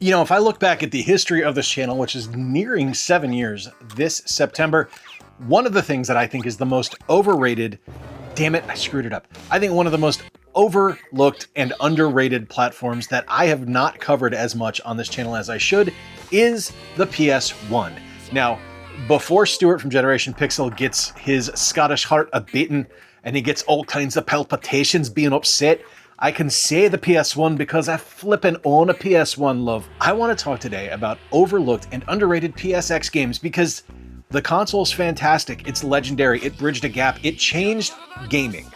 You know, if I look back at the history of this channel, which is nearing 7 years this September, one of the things that I think is the most overrated, damn it, I screwed it up. I think one of the most overlooked and underrated platforms that I have not covered as much on this channel as I should is the PS1. Now, before Stuart from Generation Pixel gets his Scottish heart a-beaten and he gets all kinds of palpitations being upset, I can say the PS1 because I flippin' own a PS1, love. I want to talk today about overlooked and underrated PSX games because the console's fantastic, it's legendary, it bridged a gap, it changed gaming.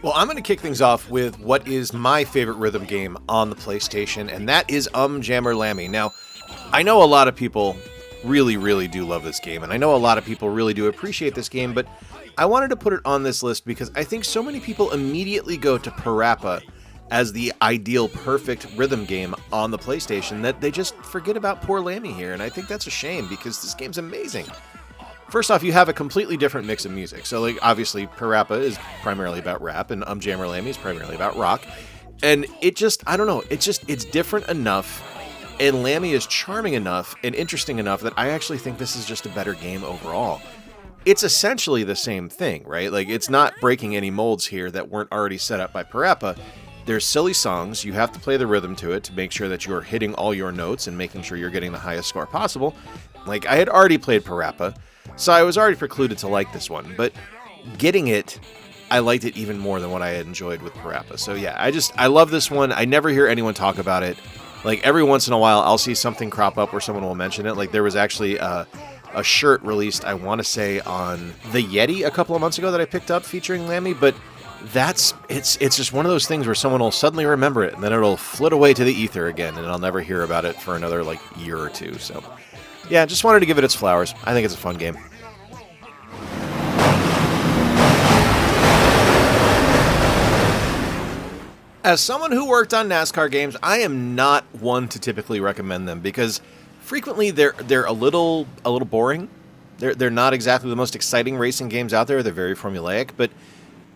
Well, I'm going to kick things off with what is my favorite rhythm game on the PlayStation, and that is Jammer Lammy. Now, I know a lot of people really do love this game, and I know a lot of people really do appreciate this game, but I wanted to put it on this list because I think so many people immediately go to Parappa as the ideal perfect rhythm game on the PlayStation that they just forget about poor Lammy here, and I think that's a shame because this game's amazing. First off, you have a completely different mix of music. So, like, obviously, Parappa is primarily about rap, and Jammer Lammy is primarily about rock. And it just, I don't know, it's different enough, and Lammy is charming enough and interesting enough that I actually think this is just a better game overall. It's essentially the same thing, right? Like, it's not breaking any molds here that weren't already set up by Parappa. There's silly songs, you have to play the rhythm to it to make sure that you're hitting all your notes and making sure you're getting the highest score possible. Like, I had already played Parappa, so I was already precluded to like this one, but getting it, I liked it even more than what I had enjoyed with Parappa. So yeah, I love this one. I never hear anyone talk about it. Like, every once in a while, I'll see something crop up where someone will mention it. Like, there was actually a shirt released, I want to say, on the Yeti a couple of months ago that I picked up featuring Lammy, but it's just one of those things where someone will suddenly remember it, and then it'll flit away to the ether again, and I'll never hear about it for another, like, year or two, so... yeah, just wanted to give it its flowers. I think it's a fun game. As someone who worked on NASCAR games, I am not one to typically recommend them because frequently they're a little boring. They're not exactly the most exciting racing games out there. They're very formulaic, but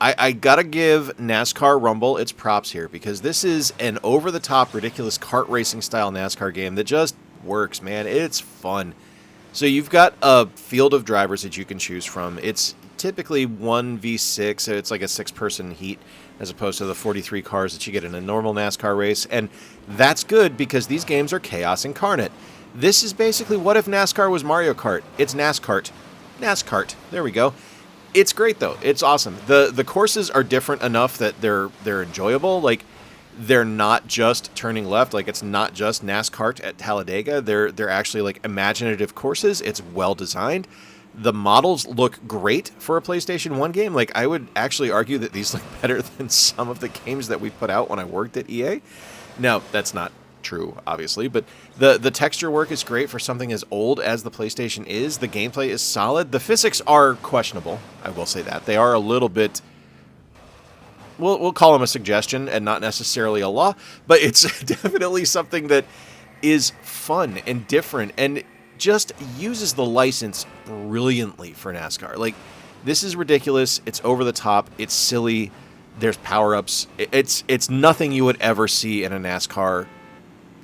I gotta give NASCAR Rumble its props here because this is an over-the-top, ridiculous kart racing style NASCAR game that just works, man. It's fun. So you've got a field of drivers that you can choose from. It's typically 1v6, so it's like a 6-person heat as opposed to the 43 cars that you get in a normal NASCAR race, and that's good because these games are chaos incarnate. This is basically what if NASCAR was Mario Kart. It's NASCAR. NASCAR. There we go. It's great though. It's awesome. The courses are different enough that they're enjoyable. Like, they're not just turning left, like it's not just NASCAR at Talladega. They're actually like imaginative courses. It's well designed. The models look great for a PlayStation 1 game. Like, I would actually argue that these look better than some of the games that we put out when I worked at EA. Now, that's not true, obviously, but the texture work is great for something as old as the PlayStation is. The gameplay is solid. The physics are questionable, I will say that. They are a little bit... We'll call them a suggestion and not necessarily a law, but it's definitely something that is fun and different and just uses the license brilliantly for NASCAR. Like, this is ridiculous. It's over the top. It's silly. There's power-ups. It's nothing you would ever see in a NASCAR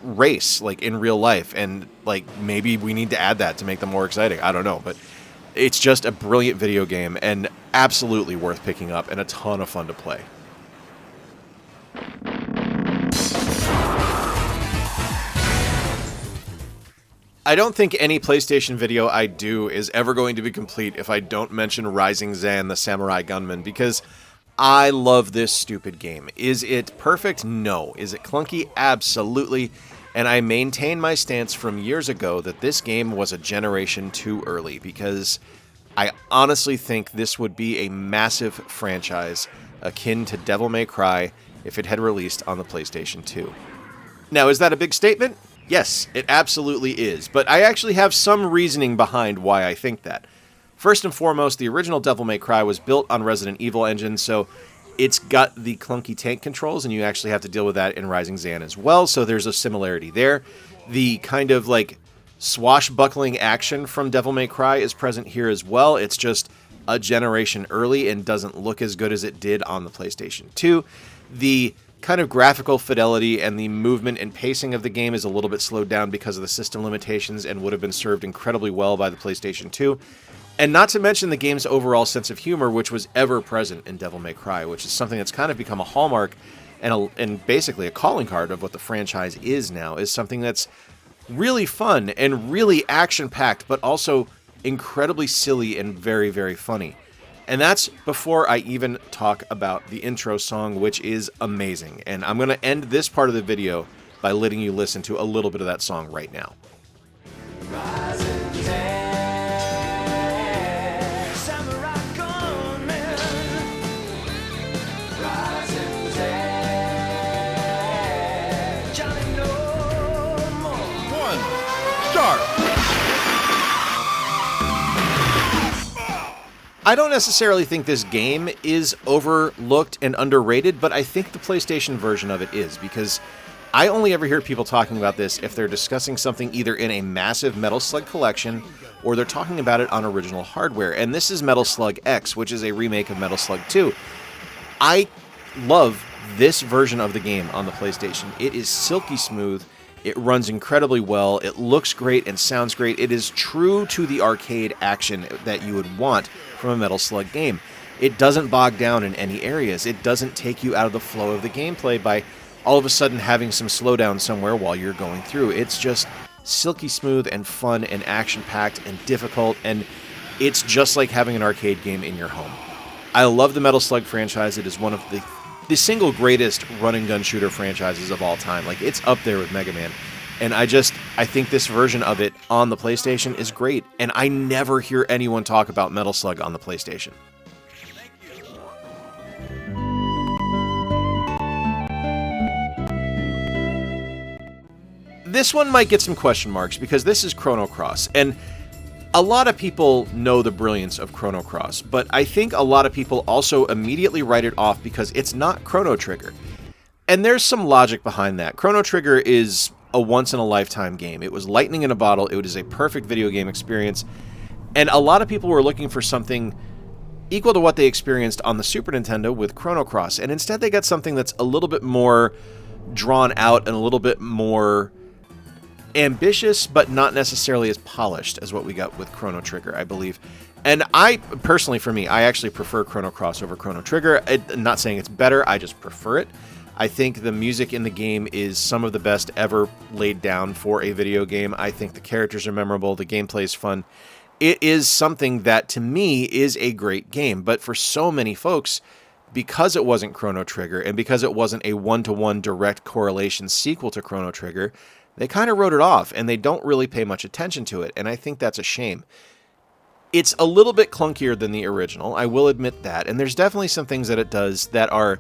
race, like in real life. And like, maybe we need to add that to make them more exciting. I don't know, but it's just a brilliant video game and absolutely worth picking up and a ton of fun to play. I don't think any PlayStation video I do is ever going to be complete if I don't mention Rising Zan, the Samurai Gunman, because I love this stupid game. Is it perfect? No. Is it clunky? Absolutely. And I maintain my stance from years ago that this game was a generation too early, because I honestly think this would be a massive franchise akin to Devil May Cry if it had released on the PlayStation 2. Now, is that a big statement? Yes, it absolutely is, but I actually have some reasoning behind why I think that. First and foremost, the original Devil May Cry was built on Resident Evil engine, so it's got the clunky tank controls, and you actually have to deal with that in Rising Zan as well, so there's a similarity there. The kind of like swashbuckling action from Devil May Cry is present here as well. It's just a generation early and doesn't look as good as it did on the PlayStation 2. The kind of graphical fidelity and the movement and pacing of the game is a little bit slowed down because of the system limitations and would have been served incredibly well by the PlayStation 2. And not to mention the game's overall sense of humor, which was ever present in Devil May Cry, which is something that's kind of become a hallmark and basically a calling card of what the franchise is now, is something that's really fun and really action-packed, but also incredibly silly and very, very funny. And that's before I even talk about the intro song, which is amazing. And I'm going to end this part of the video by letting you listen to a little bit of that song right now. I don't necessarily think this game is overlooked and underrated, but I think the PlayStation version of it is, because I only ever hear people talking about this if they're discussing something either in a massive Metal Slug collection or they're talking about it on original hardware. And this is Metal Slug X, which is a remake of Metal Slug 2. I love this version of the game on the PlayStation. It is silky smooth. It runs incredibly well. It looks great and sounds great. It is true to the arcade action that you would want from a Metal Slug game. It doesn't bog down in any areas. It doesn't take you out of the flow of the gameplay by all of a sudden having some slowdown somewhere while you're going through. It's just silky smooth and fun and action-packed and difficult, and it's just like having an arcade game in your home. I love the Metal Slug franchise. It is one of the single greatest run-and-gun shooter franchises of all time. Like, it's up there with Mega Man. And I think this version of it on the PlayStation is great. And I never hear anyone talk about Metal Slug on the PlayStation. This one might get some question marks because this is Chrono Cross. And a lot of people know the brilliance of Chrono Cross, but I think a lot of people also immediately write it off because it's not Chrono Trigger. And there's some logic behind that. Chrono Trigger is a once-in-a-lifetime game. It was lightning in a bottle. It is a perfect video game experience. And a lot of people were looking for something equal to what they experienced on the Super Nintendo with Chrono Cross. And instead they got something that's a little bit more drawn out and a little bit more ambitious, but not necessarily as polished as what we got with Chrono Trigger, I believe. And I, personally, for me, I actually prefer Chrono Cross over Chrono Trigger. I'm not saying it's better, I just prefer it. I think the music in the game is some of the best ever laid down for a video game. I think the characters are memorable, the gameplay is fun. It is something that, to me, is a great game. But for so many folks, because it wasn't Chrono Trigger, and because it wasn't a one-to-one direct correlation sequel to Chrono Trigger, they kind of wrote it off, and they don't really pay much attention to it, and I think that's a shame. It's a little bit clunkier than the original, I will admit that, and there's definitely some things that it does that are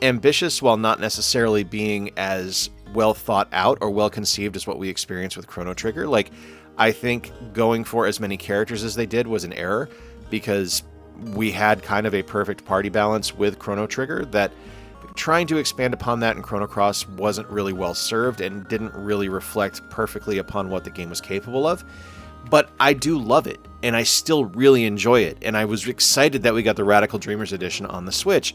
ambitious while not necessarily being as well thought out or well conceived as what we experienced with Chrono Trigger. Like, I think going for as many characters as they did was an error, because we had kind of a perfect party balance with Chrono Trigger that trying to expand upon that in Chrono Cross wasn't really well served and didn't really reflect perfectly upon what the game was capable of. But I do love it, and I still really enjoy it, and I was excited that we got the Radical Dreamers edition on the Switch.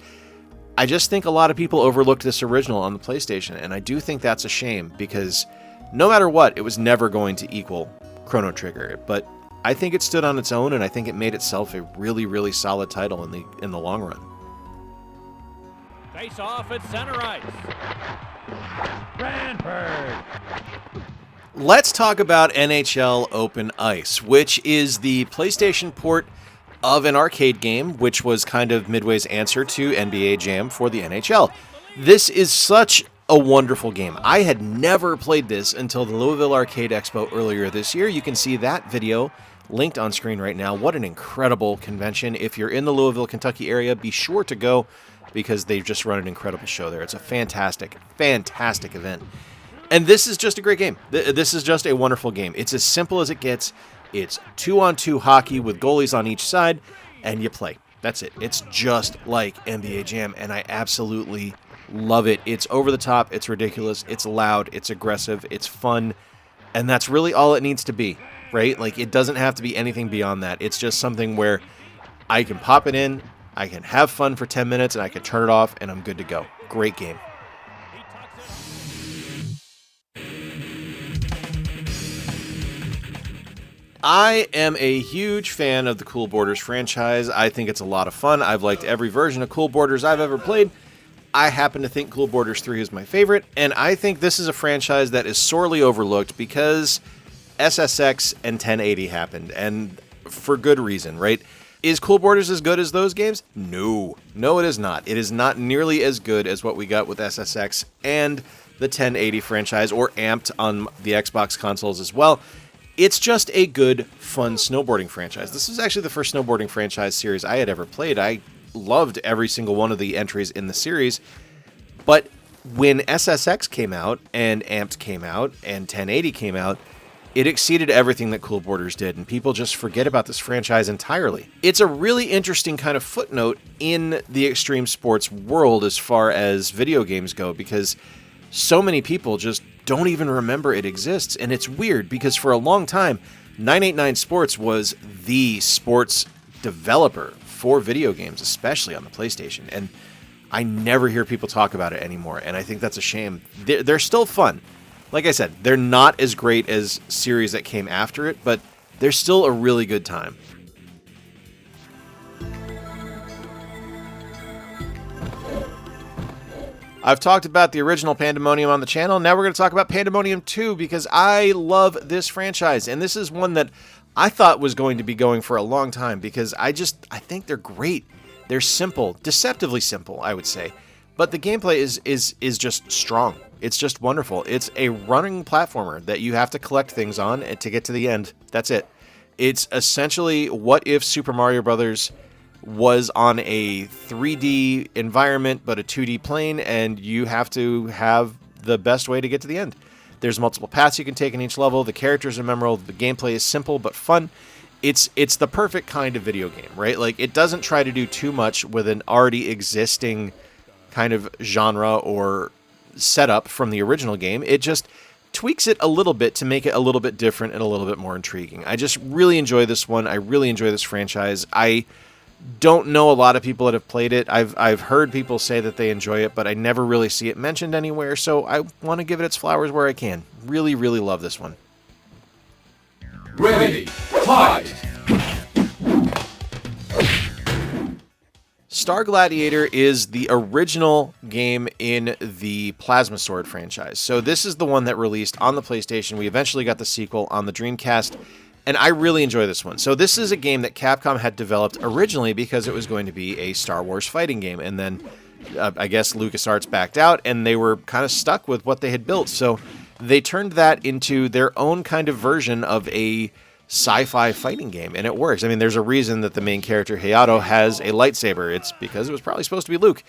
I just think a lot of people overlooked this original on the PlayStation, and I do think that's a shame, because no matter what, it was never going to equal Chrono Trigger. But I think it stood on its own, and I think it made itself a really, really solid title in the long run. Face off at center ice. Brandberg. Let's talk about NHL Open Ice, which is the PlayStation port of an arcade game, which was kind of Midway's answer to NBA Jam for the NHL. This is such a wonderful game. I had never played this until the Louisville Arcade Expo earlier this year. You can see that video linked on screen right now. What an incredible convention. If you're in the Louisville, Kentucky area, be sure to go, because they've just run an incredible show there. It's a fantastic, fantastic event. And this is just a great game. This is just a wonderful game. It's as simple as it gets. It's 2-on-2 hockey with goalies on each side, and you play. That's it. It's just like NBA Jam, and I absolutely love it. It's over the top, it's ridiculous, it's loud, it's aggressive, it's fun, and that's really all it needs to be, right? Like, it doesn't have to be anything beyond that. It's just something where I can pop it in, I can have fun for 10 minutes, and I can turn it off, and I'm good to go. Great game. I am a huge fan of the Cool Borders franchise. I think it's a lot of fun. I've liked every version of Cool Borders I've ever played. I happen to think Cool Borders 3 is my favorite, and I think this is a franchise that is sorely overlooked because SSX and 1080 happened, and for good reason, right? Is Cool Borders as good as those games? No. No, it is not. It is not nearly as good as what we got with SSX and the 1080 franchise, or Amped on the Xbox consoles as well. It's just a good, fun snowboarding franchise. This is actually the first snowboarding franchise series I had ever played. I loved every single one of the entries in the series, but when SSX came out, and Amped came out, and 1080 came out, it exceeded everything that Cool Borders did, and people just forget about this franchise entirely. It's a really interesting kind of footnote in the extreme sports world as far as video games go, because so many people just don't even remember it exists, and it's weird, because for a long time, 989 Sports was the sports developer for video games, especially on the PlayStation, and I never hear people talk about it anymore, and I think that's a shame. They're still fun. Like I said, they're not as great as series that came after it, but they're still a really good time. I've talked about the original Pandemonium on the channel. Now we're going to talk about Pandemonium 2 because I love this franchise, and this is one that I thought was going to be going for a long time because I think they're great. They're simple, deceptively simple, I would say. But the gameplay is just strong. It's just wonderful. It's a running platformer that you have to collect things on and to get to the end. That's it. It's essentially what if Super Mario Brothers was on a 3D environment but a 2D plane, and you have to have the best way to get to the end. There's multiple paths you can take in each level. The characters are memorable. The gameplay is simple but fun. It's the perfect kind of video game, right? Like, it doesn't try to do too much with an already existing kind of genre or setup from the original game. It just tweaks it a little bit to make it a little bit different and a little bit more intriguing. I just really enjoy this one. I really enjoy this franchise. I don't know a lot of people that have played it. I've heard people say that they enjoy it, but I never really see it mentioned anywhere, so I want to give it its flowers where I can. Really, really love this one. Ready, fight! Star Gladiator is the original game in the Plasma Sword franchise. So this is the one that released on the PlayStation. We eventually got the sequel on the Dreamcast, and I really enjoy this one. So this is a game that Capcom had developed originally because it was going to be a Star Wars fighting game, and then I guess LucasArts backed out, and they were kind of stuck with what they had built. So they turned that into their own kind of version of a sci-fi fighting game, and it works. I mean, there's a reason that the main character, Hayato, has a lightsaber. It's because it was probably supposed to be Luke.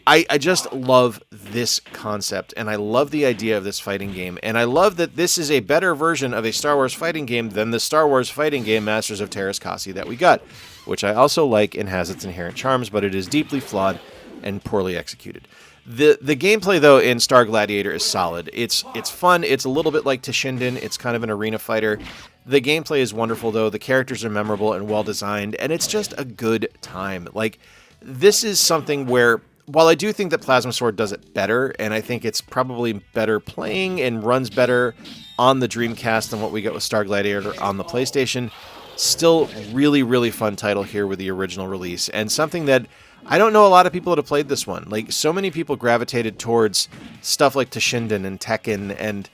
I just love this concept, and I love the idea of this fighting game, and I love that this is a better version of a Star Wars fighting game than the Star Wars fighting game Masters of Terras Kasi that we got, which I also like and has its inherent charms, but it is deeply flawed and poorly executed. The gameplay, though, in Star Gladiator is solid. It's fun. It's a little bit like Toshinden. It's kind of an arena fighter. The gameplay is wonderful, though. The characters are memorable and well-designed, and it's just a good time. Like, this is something where, while I do think that Plasma Sword does it better, and I think it's probably better playing and runs better on the Dreamcast than what we get with Star Gladiator on the PlayStation, still really, really fun title here with the original release, and something that I don't know a lot of people that have played this one. Like, so many people gravitated towards stuff like Toshinden and Tekken, and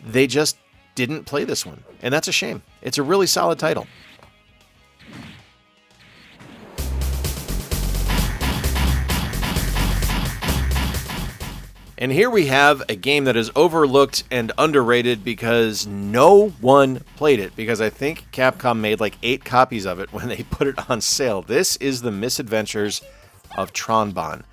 they just didn't play this one, and that's a shame. It's a really solid title. And here we have a game that is overlooked and underrated because no one played it, because I think Capcom made like 8 copies of it when they put it on sale. This is the Misadventures of Tron Bonne.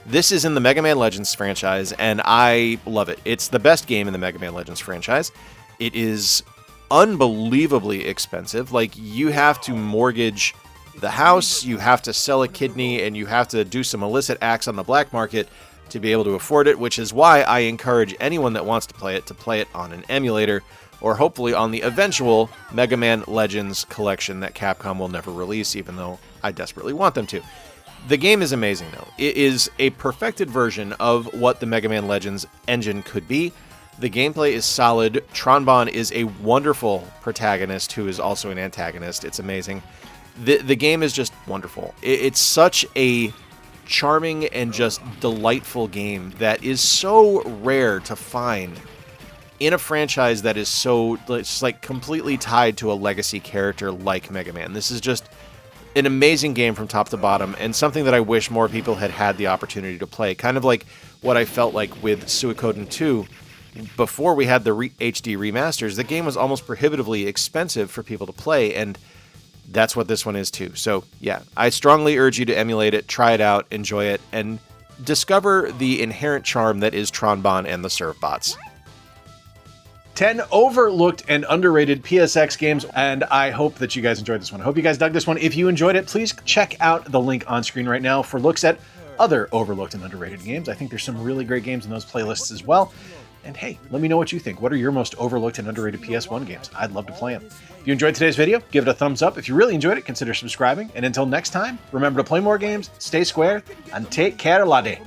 This is in the Mega Man Legends franchise, and I love it. It's the best game in the Mega Man Legends franchise. It is unbelievably expensive. Like, you have to mortgage the house, you have to sell a kidney, and you have to do some illicit acts on the black market to be able to afford it, which is why I encourage anyone that wants to play it on an emulator, or hopefully on the eventual Mega Man Legends collection that Capcom will never release, even though I desperately want them to. The game is amazing, though. It is a perfected version of what the Mega Man Legends engine could be. The gameplay is solid. Tron Bonne is a wonderful protagonist who is also an antagonist. It's amazing. The game is just wonderful. It's such a charming and just delightful game that is so rare to find in a franchise that is so just like completely tied to a legacy character like Mega Man. This is just an amazing game from top to bottom, and something that I wish more people had had the opportunity to play. Kind of like what I felt like with Suikoden 2. Before we had the HD remasters, the game was almost prohibitively expensive for people to play, and that's what this one is too. So yeah, I strongly urge you to emulate it, try it out, enjoy it, and discover the inherent charm that is Tron Bonne and the Serve bots. 10 overlooked and underrated PSX games, and I hope that you guys enjoyed this one. I hope you guys dug this one. If you enjoyed it, please check out the link on screen right now for looks at other overlooked and underrated games. I think there's some really great games in those playlists as well. And hey, let me know what you think. What are your most overlooked and underrated PS1 games? I'd love to play them. If you enjoyed today's video, give it a thumbs up. If you really enjoyed it, consider subscribing. And until next time, remember to play more games, stay square, and take care, laddie.